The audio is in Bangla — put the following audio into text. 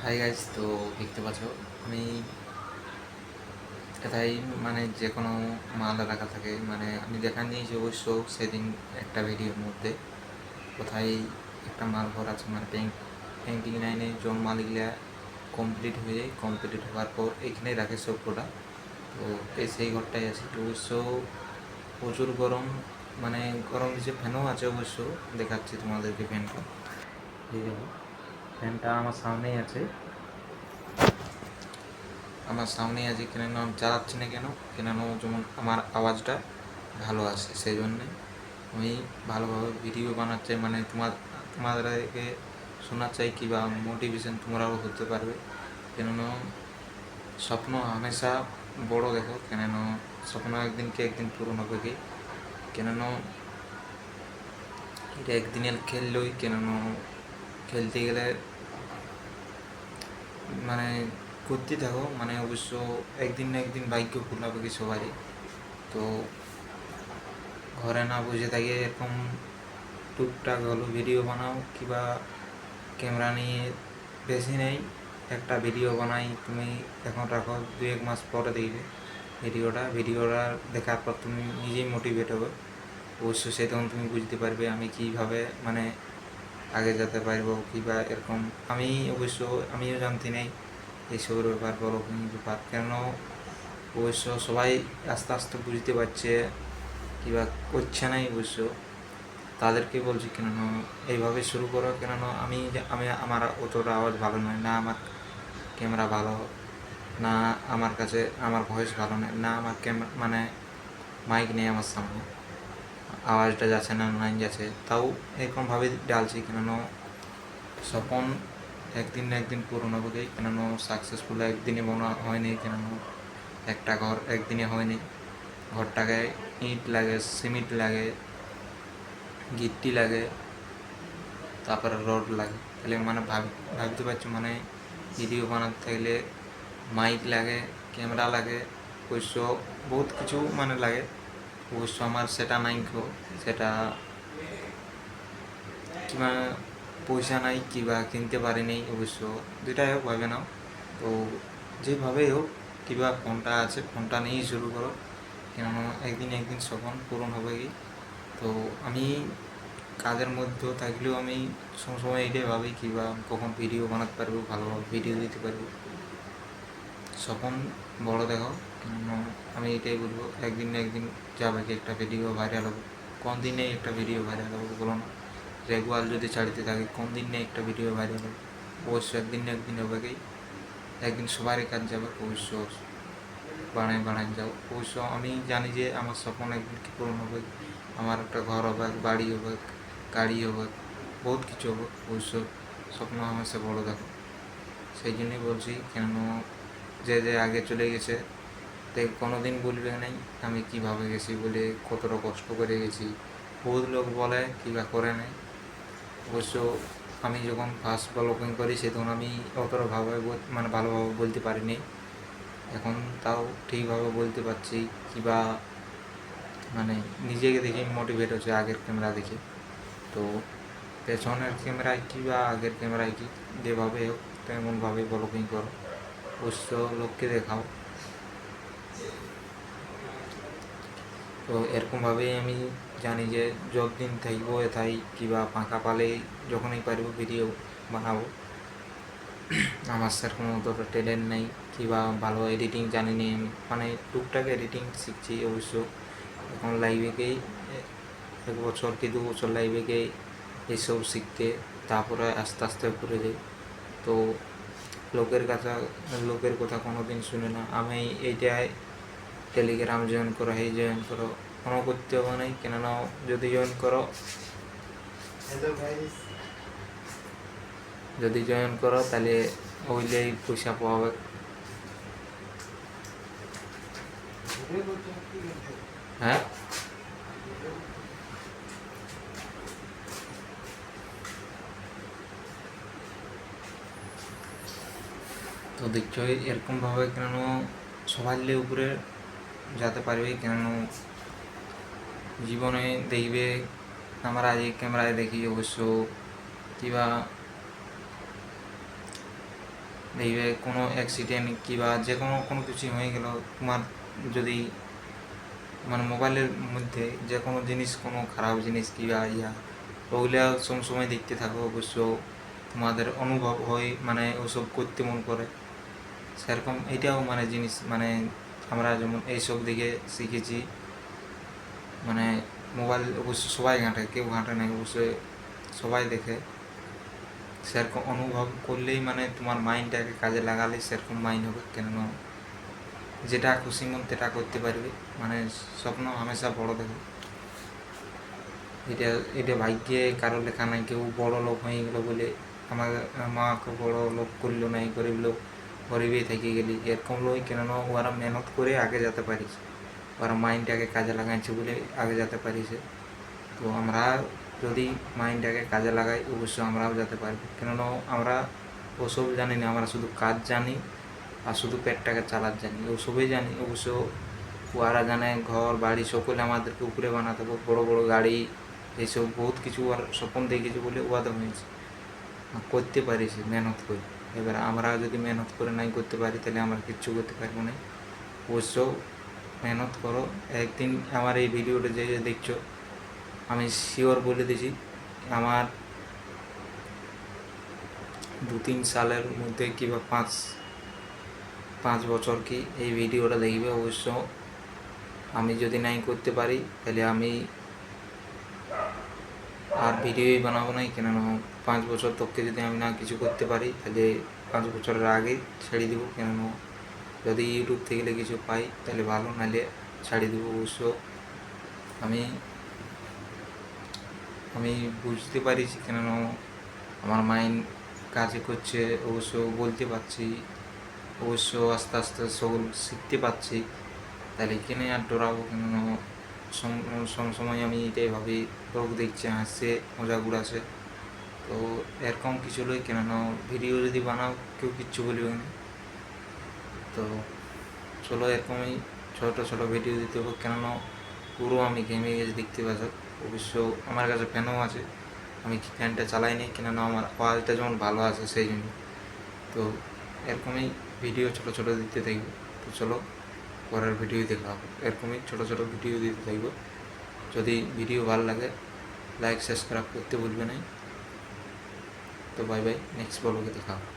হাই গাইস, তো দেখতে পাচ্ছ আমি কোথায় মানে যে কোনো মাল রাখা থাকে, মানে আমি দেখা নিয়েছি অবশ্য সেদিন একটা ভিডিওর মধ্যে কোথায় একটা মাল ঘর আছে, মানে পেন্টিং লাইনে জন মালগুলা কমপ্লিট হয়ে যায়। কমপ্লিট হওয়ার পর এখানেই রাখে সব প্রোডাক্ট। তো সেই ঘরটাই আছে অবশ্য। প্রচুর গরম, মানে গরম দিচ্ছে। ফ্যানও আছে অবশ্য, দেখাচ্ছি তোমাদেরকে ফ্যানটা। এই দেখো, ফ্যানটা আমার সামনেই আছে। কেন আমি চালাচ্ছি না, কেন যেমন আমার আওয়াজটা ভালো আসে, সেই জন্যে আমি ভালোভাবে ভিডিও বানাচ্ছি, মানে তোমাদেরকে শোনার চাই কিংবা মোটিভেশন তোমরাও হতে পারবে। কেননা স্বপ্ন হামেশা বড় দেখো, কেননা স্বপ্ন একদিনকে একদিন পূরণ হবে কি। কেননা এটা একদিনের খেললই, কেননা খেলতে গেলে মানে করতে থাকো, মানে অবশ্য একদিন না একদিন ভাগ্য খুলাবে কি সবারই। তো ঘরে না বসে থাকে, এরকম টুকটাক হলো ভিডিও বানাও কিংবা ক্যামেরা নিয়ে, বেশি নেই একটা ভিডিও বানাই, তুমি এখন রাখো, 2-1 মাস পরে দেখবে ভিডিওটা দেখার পর তুমি নিজেই মোটিভেট হবে। অবশ্য সে তখন তুমি বুঝতে পারবে আমি কীভাবে মানে আগে যেতে পারবো কিংবা এরকম। আমিও জানতে নেই এইসবের ব্যাপার, বড় ব্যাপার। কেন অবশ্য সবাই আস্তে আস্তে বুঝতে পারছে কিংবা করছে নাই অবশ্য, তাদেরকে বলছি কেননা এইভাবে শুরু করো। কেননা আমি আমার অতটা আওয়াজ ভালো নয়, না আমার ক্যামেরা ভালো, না আমার কাছে আমার ভয়েস ভালো নয়, না আমার ক্যামেরা মানে মাইক নেই আমার সামনে, আওয়াজটা যাচ্ছে না, লাইন যাচ্ছে, তাও এরকমভাবে ডালছি। কেননা স্বপন একদিন না একদিন পূরণ হবে। কেননা সাকসেসফুল একদিনে বনা হয়নি, কেননা একটা ঘর একদিনে হয়নি। ঘরটাকে ইট লাগে, সিমেন্ট লাগে, গিট্টি লাগে, তারপরে রড লাগে। তাহলে মানে ভাবতে পারছো, মানে ভিডিও বানাতে গেলে মাইক লাগে, ক্যামেরা লাগে, অবশ্য বহুত কিছু মানে লাগে। অবশ্য আমার সেটা নাই, সেটা কিংবা পয়সা নাই কিংবা কিনতে পারিনি অবশ্য, দুটাই হোক ভাবে নাও। তো যেভাবেই হোক কিংবা ফোনটা আছে, ফোনটা নিয়েই শুরু করো, কেননা একদিন একদিন স্বপ্ন পূরণ হবে কি। তো আমি কাজের মধ্যে থাকলেও আমি সবসময় এটাই ভাবি কিংবা কখন ভিডিও বানাতে পারবো, ভালোভাবে ভিডিও দিতে পারবো। স্বপ্ন বড় দেখো, কেননা আমি এটাই বলবো, একদিন না একদিন যাবে কি একটা ভিডিও ভাইরাল হবে। কোন দিনে একটা ভিডিও ভাইরাল হবে বলো না? রেগুলার যদি ছাড়তে থাকে, কোন দিন নিয়ে একটা ভিডিও ভাইরাল হবে? অবশ্যই একদিন না একদিন হবে কি, একদিন সবারই কাজ যাবে অবশ্য। বানায় যাও অবশ্য। আমি জানি যে আমার স্বপ্ন একদিন কি পূরণ হবে, আমার একটা ঘর হবে, বাড়ি হবে, গাড়ি হবে, বহুত কিছু হবে অবশ্য। স্বপ্ন হামেশা বড় দেখো, সেই জন্যই বলছি। কেন যে আগে চলে গেছে তাই কোনো দিন বলবে নাই আমি কীভাবে গেছি বলে, কতটা কষ্ট করে গেছি। বহুত লোক বলে কিংবা করে নেয় অবশ্য। আমি যখন ফার্স্ট ব্লগিং করি সে তখন আমি অতটা মানে ভালোভাবে বলতে পারিনি। এখন তাও ঠিকভাবে বলতে পারছি কিংবা মানে নিজেকে দেখে মোটিভেট হচ্ছে আগের ক্যামেরা দেখে। তো পেছনের ক্যামেরায় কী বা আগের ক্যামেরায় কী, যেভাবে হোক তেমনভাবে ব্লগিং করো, অবশ্য লোককে দেখাও। তো এরকমভাবেই আমি জানি যে যতদিন থাকবো এথাই কিংবা ফাঁকা পালে যখনই পারবো ভিডিও বানাবো। আমার সেরকম অতটা ট্যালেন্ট নেই কিংবা ভালো এডিটিং জানি নি আমি, মানে টুকটাক এডিটিং শিখছি অবশ্য। এখন লাইভে 1 বছর কি 2 বছর লাইভে এইসব শিখতে, তারপরে আস্তে আস্তে করে যাই। তো লোকের কথা কোনো দিন শুনে না আমি। এইটাই টেলিগ্রাম জয়েন করো, এই জয়েন করো, কোনো করতে হবে নাই। কেননা যদি জয়েন করো তাহলে ওইলেই পয়সা পাওয়া। হ্যাঁ, তো দেখছো এরকমভাবে কেন সবার উপরে যেতে পারবে। কেন জীবনে দেখবে আমরা আজ ক্যামেরায় দেখি অবশ্য কিংবা দেখবে কোনো অ্যাক্সিডেন্ট কিংবা যে কোনো কিছু হয়ে গেল, তোমার যদি মানে মোবাইলের মধ্যে যে কোনো জিনিস, কোনো খারাপ জিনিস কিংবা ওগুলা সবসময় দেখতে থাকো, অবশ্য তোমাদের অনুভব হয়, মানে ওসব করতে মন করে। সেরকম এটাও মানে জিনিস, মানে আমরা যেমন এইসব দিকে শিখেছি। মানে মোবাইল অবশ্য সবাই ঘাঁটে, কেউ ঘাঁটে না, অবশ্যই সবাই দেখে। সেরকম অনুভব করলেই মানে তোমার মাইন্ডটাকে কাজে লাগালে সেরকম মাইন্ড হবে, কেননা যেটা খুশি মন সেটা করতে পারবে। মানে স্বপ্ন হামেশা বড় দেখো। এটা এটা ভাগ্যে কারো লেখা নাই, কেউ বড় লোক হয়ে গেলো বলে আমার মাকে বড় লোক করলো নাই, গরিব লোক গরিবেই থেকে গেলি, এরকম লই। কেননা ওরা মেহনত করে আগে যেতে পারিস, ওরা মাইন্ডটাকে কাজে লাগাইছে বলে আগে যেতে পারিছে। তো আমরা যদি মাইন্ডটাকে কাজে লাগাই, অবশ্যই আমরাও যেতে পারবো। কেননা আমরা ওসব জানি না, আমরা শুধু কাজ জানি আর শুধু পেটটাকে চালাতে জানি, ওসবই জানি। অবশ্য ওরা জানে ঘর বাড়ি সকলে আমাদেরকে উপরে বানাতে হবে, বড়ো বড়ো গাড়ি, এইসব বহুত কিছু আর স্বপ্ন দেখেছে বলে ওয়াদা হয়েছে, করতে পারিস মেহনত করে। এবার আমরা যদি মেহনত করে নাই করতে পারি, তাহলে আমরা কিচ্ছু করতে পারবো না। অবশ্য মেহনত করো। একদিন আমার এই ভিডিওটা যে দেখছো, আমি শিওর বলে দিছি, আমার 2-3 সালের মধ্যে কিংবা 5 বছর কি এই ভিডিওটা দেখবে। অবশ্য আমি যদি নাই করতে পারি, তাহলে আমি আর ভিডিওই বানাবো নাই। কেননা 5 বছর তোকে যদি আমি না কিছু করতে পারি, তাহলে 5 বছরের আগে ছেড়ে দিব। কেননা যদি ইউটিউব থেকে কিছু পাই তাহলে ভালো, নাহলে ছাড়ি দেবো। অবশ্য আমি আমি বুঝতে পারিছি, কেননা আমার মাইন্ড কাজ করছে, অবশ্য বলতে পারছি, অবশ্য আস্তে আস্তে সবল শিখতে পারছি। তাহলে এখানে আর ডরাবো? কেননা সময় আমি এটাই ভাবি, লোক দেখছে, হাসছে, মজাক উড়াছে, তো এরকম কিছু লই। কেননা ভিডিও যদি বানাও কেউ কিচ্ছু বলবে না। তো চলো, এরকমই ছোটো ছোটো ভিডিও দিতে হবে। কেননা পুরো আমি গেমে গেছি, দেখতে পাচ্ছ। অবশ্য আমার কাছে ফ্যানও আছে, আমি ফ্যানটা চালাই নি, কেননা আমার আওয়াজটা যেমন ভালো আছে সেই জন্য। তো এরকমই ভিডিও ছোটো ছোটো দিতে থাকবো। তো চলো, পরের ভিডিও দেখা হবে। এরকমই ছোটো ছোটো ভিডিও দিতে থাকবো। যদি ভিডিও ভালো লাগে, লাইক সাবস্ক্রাইব করতে ভুলবে না। তো বাই বাই, নেক্সট ব্লগে দেখা হবে।